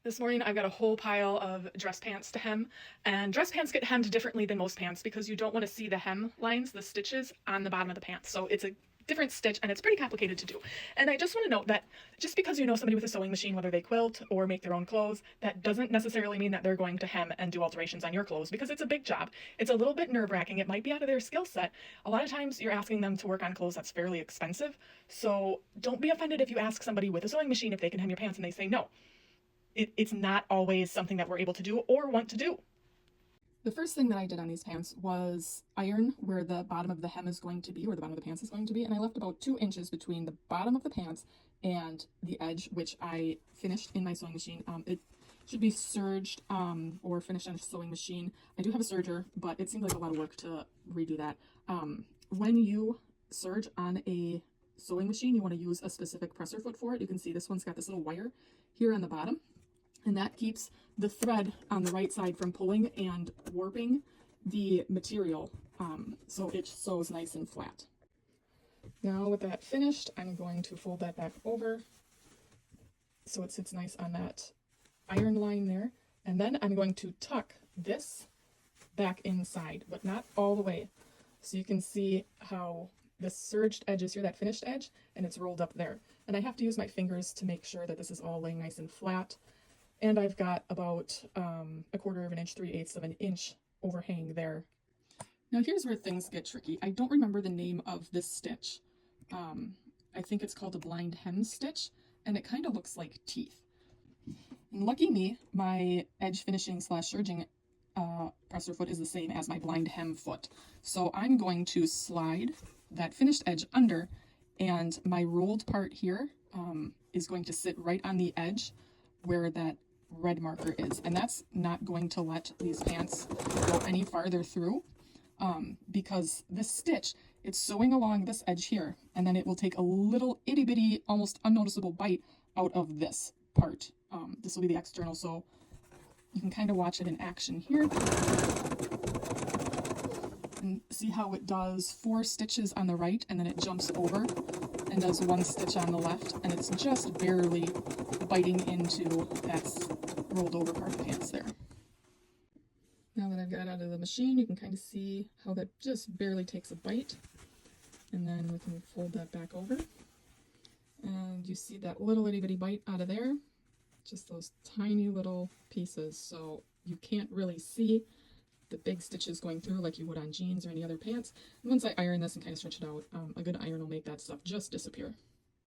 This morning I've got a whole pile of dress pants to hem, and dress pants get hemmed differently than most pants because you don't want to see the hem lines, the stitches on the bottom of the pants. So it's a different stitch and it's pretty complicated to do. And I just want to note that just because you know somebody with a sewing machine, whether they quilt or make their own clothes, that doesn't necessarily mean that they're going to hem and do alterations on your clothes because it's a big job. It's a little bit nerve-wracking. It might be out of their skill set. A lot of times you're asking them to work on clothes that's fairly expensive. So don't be offended if you ask somebody with a sewing machine if they can hem your pants and they say no. It's not always something that we're able to do or want to do. The first thing that I did on these pants was iron where the bottom of the hem is going to be, where the bottom of the pants is going to be, and I left about 2 inches between the bottom of the pants and the edge, which I finished in my sewing machine. It should be serged or finished on a sewing machine. I do have a serger, but it seemed like a lot of work to redo that. When you serge on a sewing machine, you want to use a specific presser foot for it. You can see this one's got this little wire here on the bottom, and that keeps the thread on the right side from pulling and warping the material, so it sews nice and flat. Now with that finished, I'm going to fold that back over so it sits nice on that iron line there, and then I'm going to tuck this back inside, but not all the way. So you can see how the serged edge is here, that finished edge, and it's rolled up there. And I have to use my fingers to make sure that this is all laying nice and flat. And I've got about 1/4 of an inch, 3/8 of an inch overhang there. Now here's where things get tricky. I don't remember the name of this stitch. I think it's called a blind hem stitch, and it kind of looks like teeth. And lucky me, my edge finishing / serging presser foot is the same as my blind hem foot. So I'm going to slide that finished edge under, and my rolled part here is going to sit right on the edge where that red marker is, and that's not going to let these pants go any farther through because this stitch, it's sewing along this edge here, and then it will take a little itty bitty, almost unnoticeable bite out of this part. This will be the external, so you can kind of watch it in action here and see how it does 4 stitches on the right, and then it jumps over and does 1 stitch on the left, and it's just barely biting into that rolled over part of the pants there. Now that I've got it out of the machine, you can kind of see how that just barely takes a bite, and then we can fold that back over, and you see that little itty bitty bite out of there, just those tiny little pieces, so you can't really see the big stitches going through like you would on jeans or any other pants. And once I iron this and kind of stretch it out, a good iron will make that stuff just disappear.